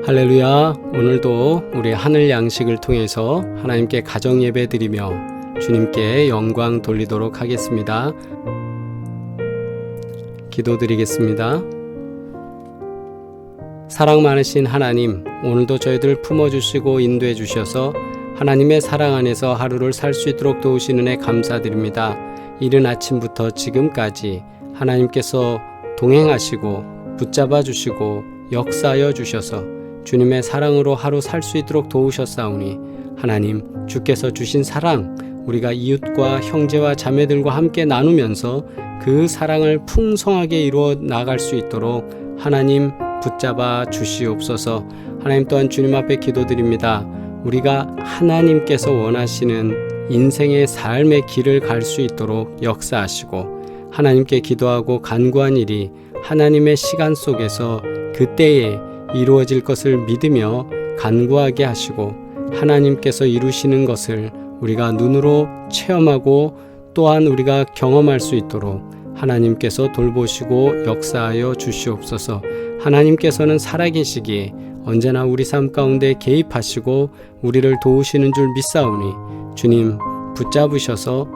할렐루야. 오늘도 우리 하늘 양식을 통해서 하나님께 가정 예배 드리며 주님께 영광 돌리도록 하겠습니다. 기도드리겠습니다. 사랑 많으신 하나님, 오늘도 저희들 품어주시고 인도해 주셔서 하나님의 사랑 안에서 하루를 살 수 있도록 도우시는 은혜 감사드립니다. 이른 아침부터 지금까지 하나님께서 동행하시고 붙잡아 주시고 역사하여 주셔서 주님의 사랑으로 하루 살 수 있도록 도우셨사오니 하나님, 주께서 주신 사랑, 우리가 이웃과 형제와 자매들과 함께 나누면서 그 사랑을 풍성하게 이루어 나갈 수 있도록 하나님 붙잡아 주시옵소서. 하나님 또한 주님 앞에 기도드립니다. 우리가 하나님께서 원하시는 인생의 삶의 길을 갈 수 있도록 역사하시고 하나님께 기도하고 간구한 일이 하나님의 시간 속에서 그때에 이루어질 것을 믿으며 간구하게 하시고 하나님께서 이루시는 것을 우리가 눈으로 체험하고 또한 우리가 경험할 수 있도록 하나님께서 돌보시고 역사하여 주시옵소서. 하나님께서는 살아계시기에 언제나 우리 삶 가운데 개입하시고 우리를 도우시는 줄 믿사오니 주님 붙잡으셔서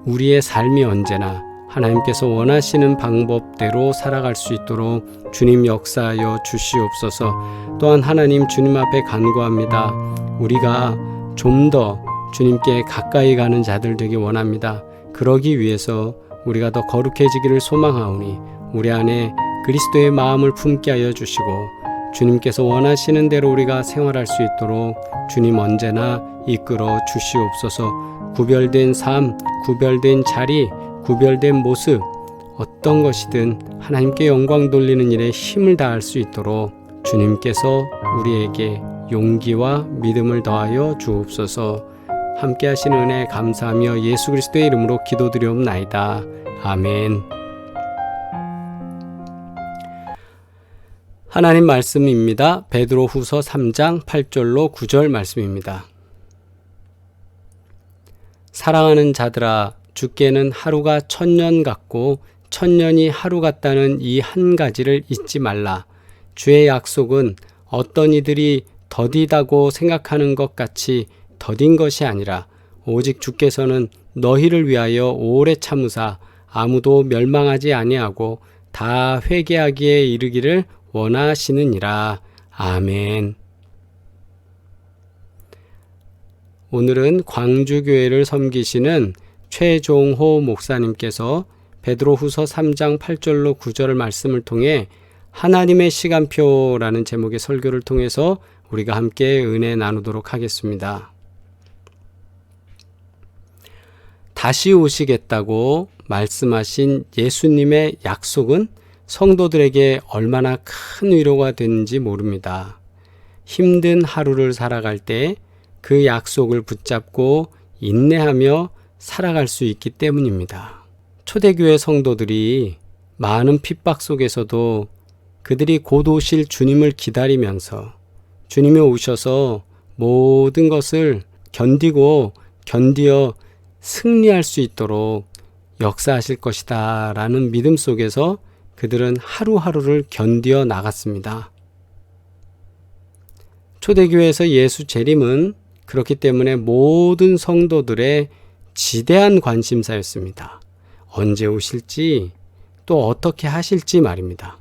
우리의 삶이 언제나 하나님께서 원하시는 방법대로 살아갈 수 있도록 주님 역사하여 주시옵소서. 또한 하나님 주님 앞에 간구합니다. 우리가 좀 더 주님께 가까이 가는 자들 되기 원합니다. 그러기 위해서 우리가 더 거룩해지기를 소망하오니 우리 안에 그리스도의 마음을 품게 하여 주시고 주님께서 원하시는 대로 우리가 생활할 수 있도록 주님 언제나 이끌어 주시옵소서. 구별된 삶, 구별된 자리, 구별된 모습, 어떤 것이든 하나님께 영광 돌리는 일에 힘을 다할 수 있도록 주님께서 우리에게 용기와 믿음을 더하여 주옵소서. 함께 하시는 은혜 감사하며 예수 그리스도의 이름으로 기도드리옵나이다. 아멘. 하나님 말씀입니다. 베드로후서 3장 8절로 9절 말씀입니다. 사랑하는 자들아, 주께는 하루가 1000년 같고 1000년이 하루 같다는 이 한 가지를 잊지 말라. 주의 약속은 어떤 이들이 더디다고 생각하는 것 같이 더딘 것이 아니라 오직 주께서는 너희를 위하여 오래 참으사 아무도 멸망하지 아니하고 다 회개하기에 이르기를 원하시느니라. 아멘. 오늘은 광주교회를 섬기시는 최종호 목사님께서 베드로후서 3장 8절로 9절 말씀을 통해 하나님의 시간표라는 제목의 설교를 통해서 우리가 함께 은혜 나누도록 하겠습니다. 다시 오시겠다고 말씀하신 예수님의 약속은 성도들에게 얼마나 큰 위로가 되는지 모릅니다. 힘든 하루를 살아갈 때 그 약속을 붙잡고 인내하며 살아갈 수 있기 때문입니다. 초대교회 성도들이 많은 핍박 속에서도 그들이 곧 오실 주님을 기다리면서 주님이 오셔서 모든 것을 견디어 승리할 수 있도록 역사하실 것이다 라는 믿음 속에서 그들은 하루하루를 견디어 나갔습니다. 초대교회에서 예수 재림은 그렇기 때문에 모든 성도들의 지대한 관심사였습니다. 언제 오실지 또 어떻게 하실지 말입니다.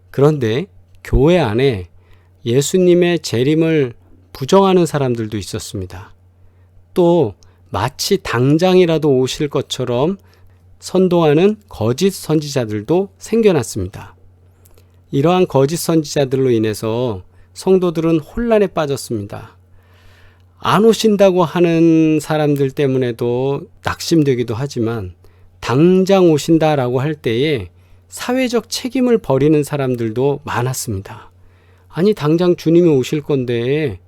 그런데 교회 안에 예수님의 재림을 부정하는 사람들도 있었습니다. 또 마치 당장이라도 오실 것처럼 선동하는 거짓 선지자들도 생겨났습니다. 이러한 거짓 선지자들로 인해서 성도들은 혼란에 빠졌습니다. 안 오신다고 하는 사람들 때문에도 낙심되기도 하지만 당장 오신다라고 할 때에 사회적 책임을 버리는 사람들도 많았습니다. 아니 당장 주님이 오실 건데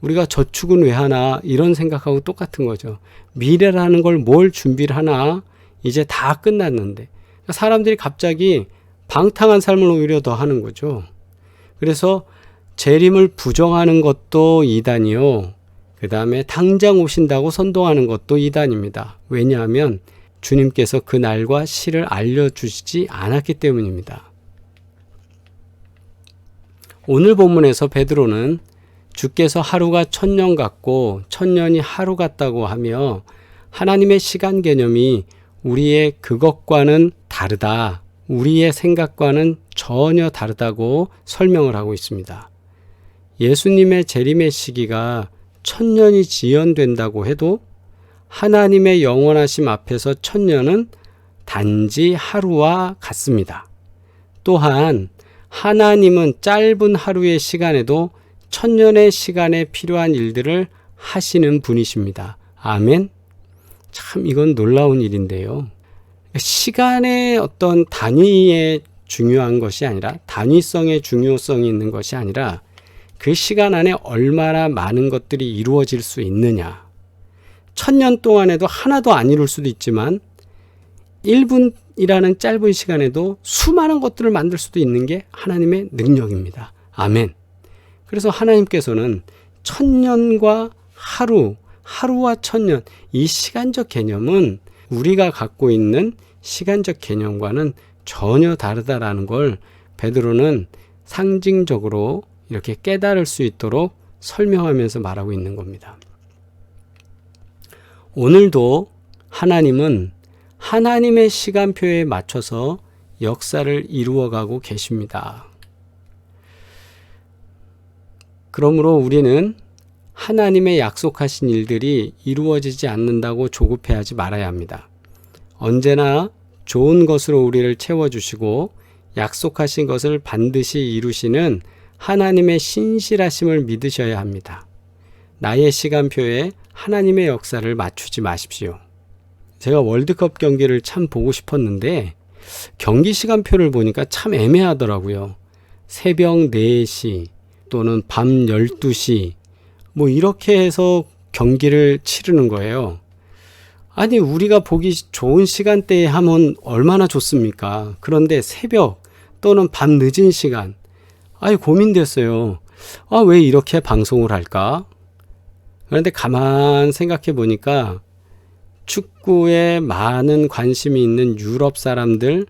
우리가 저축은 왜 하나 이런 생각하고 똑같은 거죠. 미래라는 걸 뭘 준비를 하나 이제 다 끝났는데 사람들이 갑자기 방탕한 삶을 오히려 더 하는 거죠. 그래서 재림을 부정하는 것도 이단이요. 그 다음에 당장 오신다고 선동하는 것도 이단입니다. 왜냐하면 주님께서 그 날과 시를 알려주시지 않았기 때문입니다. 오늘 본문에서 베드로는 주께서 하루가 1000년 같고 1000년이 하루 같다고 하며 하나님의 시간 개념이 우리의 그것과는 다르다. 우리의 생각과는 전혀 다르다고 설명을 하고 있습니다. 예수님의 재림의 시기가 1000년이 지연된다고 해도 하나님의 영원하심 앞에서 1000년은 단지 하루와 같습니다. 또한 하나님은 짧은 하루의 시간에도 1000년의 시간에 필요한 일들을 하시는 분이십니다. 아멘. 참 이건 놀라운 일인데요. 시간의 어떤 단위에 중요한 것이 아니라 단위성의 중요성이 있는 것이 아니라 그 시간 안에 얼마나 많은 것들이 이루어질 수 있느냐. 1000년 동안에도 하나도 안 이룰 수도 있지만 1분이라는 짧은 시간에도 수많은 것들을 만들 수도 있는 게 하나님의 능력입니다. 아멘. 그래서 하나님께서는 1000년과 하루와 1000년, 이 시간적 개념은 우리가 갖고 있는 시간적 개념과는 전혀 다르다라는 걸 베드로는 상징적으로 이렇게 깨달을 수 있도록 설명하면서 말하고 있는 겁니다. 오늘도 하나님은 하나님의 시간표에 맞춰서 역사를 이루어가고 계십니다. 그러므로 우리는 하나님의 약속하신 일들이 이루어지지 않는다고 조급해하지 말아야 합니다. 언제나 좋은 것으로 우리를 채워주시고 약속하신 것을 반드시 이루시는 하나님의 신실하심을 믿으셔야 합니다. 나의 시간표에 하나님의 역사를 맞추지 마십시오. 제가 월드컵 경기를 참 보고 싶었는데 경기 시간표를 보니까 참 애매하더라고요. 새벽 4시 또는 밤 12시 뭐 이렇게 해서 경기를 치르는 거예요. 아니 우리가 보기 좋은 시간대에 하면 얼마나 좋습니까? 그런데 새벽 또는 밤 늦은 시간 고민됐어요. 왜 이렇게 방송을 할까? 그런데 가만 생각해 보니까 축구에 많은 관심이 있는 유럽 사람들,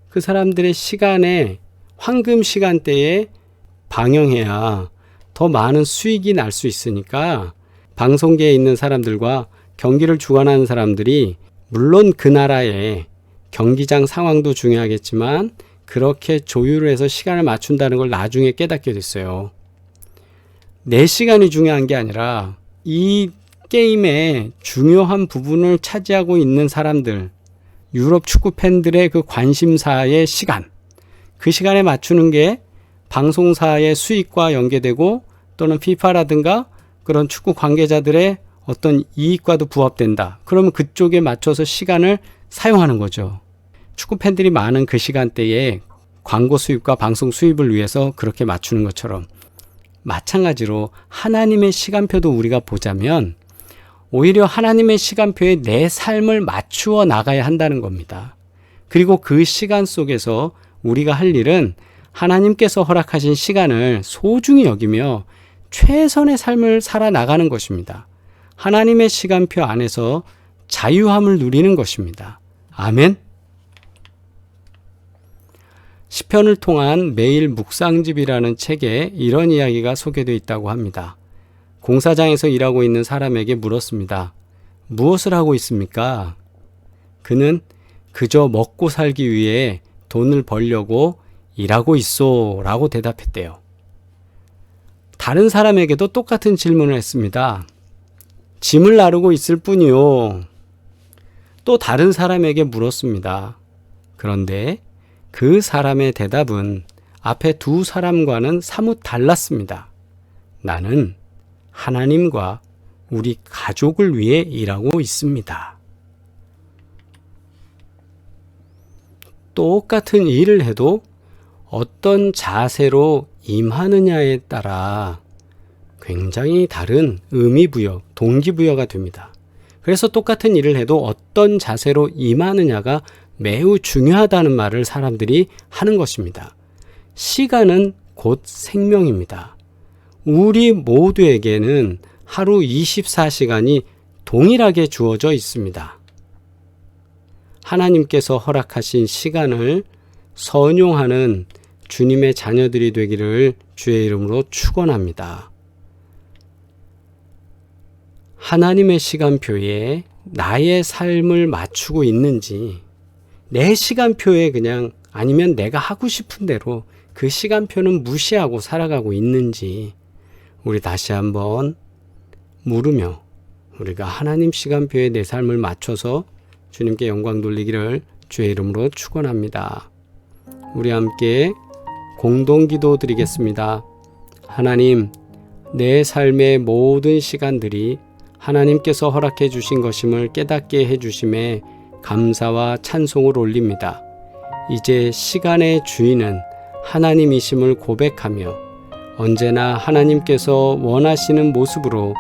그 사람들의 시간에 황금 시간대에 방영해야 더 많은 수익이 날 수 있으니까 방송계에 있는 사람들과 경기를 주관하는 사람들이 물론 그 나라의 경기장 상황도 중요하겠지만 그렇게 조율을 해서 시간을 맞춘다는 걸 나중에 깨닫게 됐어요. 내 시간이 중요한 게 아니라 이 게임의 중요한 부분을 차지하고 있는 사람들, 유럽 축구 팬들의 그 관심사의 시간, 그 시간에 맞추는 게 방송사의 수익과 연계되고 또는 FIFA라든가 그런 축구 관계자들의 어떤 이익과도 부합된다. 그러면 그쪽에 맞춰서 시간을 사용하는 거죠. 축구 팬들이 많은 그 시간대에 광고 수입과 방송 수입을 위해서 그렇게 맞추는 것처럼 마찬가지로 하나님의 시간표도 우리가 보자면 오히려 하나님의 시간표에 내 삶을 맞추어 나가야 한다는 겁니다. 그리고 그 시간 속에서 우리가 할 일은 하나님께서 허락하신 시간을 소중히 여기며 최선의 삶을 살아나가는 것입니다. 하나님의 시간표 안에서 자유함을 누리는 것입니다. 아멘. 시편을 통한 매일 묵상집이라는 책에 이런 이야기가 소개되어 있다고 합니다. 공사장에서 일하고 있는 사람에게 물었습니다. 무엇을 하고 있습니까? 그는 그저 먹고 살기 위해 돈을 벌려고 일하고 있소 라고 대답했대요. 다른 사람에게도 똑같은 질문을 했습니다. 짐을 나르고 있을 뿐이요. 또 다른 사람에게 물었습니다. 그런데 그 사람의 대답은 앞에 두 사람과는 사뭇 달랐습니다. 나는 하나님과 우리 가족을 위해 일하고 있습니다. 똑같은 일을 해도 어떤 자세로 임하느냐에 따라 굉장히 다른 의미부여, 동기부여가 됩니다. 그래서 똑같은 일을 해도 어떤 자세로 임하느냐가 매우 중요하다는 말을 사람들이 하는 것입니다. 시간은 곧 생명입니다. 우리 모두에게는 하루 24시간이 동일하게 주어져 있습니다. 하나님께서 허락하신 시간을 선용하는 주님의 자녀들이 되기를 주의 이름으로 축원합니다. 하나님의 시간표에 나의 삶을 맞추고 있는지, 내 시간표에 그냥 아니면 내가 하고 싶은 대로 그 시간표는 무시하고 살아가고 있는지 우리 다시 한번 물으며 우리가 하나님 시간표에 내 삶을 맞춰서 주님께 영광 돌리기를 주의 이름으로 축원합니다. 우리 함께 공동기도 드리겠습니다. 하나님, 내 삶의 모든 시간들이 하나님께서 허락해 주신 것임을 깨닫게 해 주심에 감사와 찬송을 올립니다. 이제 시간의 주인은 하나님이심을 고백하며 언제나 하나님께서 원하시는 모습으로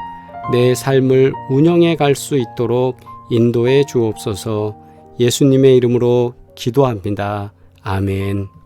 내 삶을 운영해 갈 수 있도록 인도해 주옵소서. 예수님의 이름으로 기도합니다. 아멘.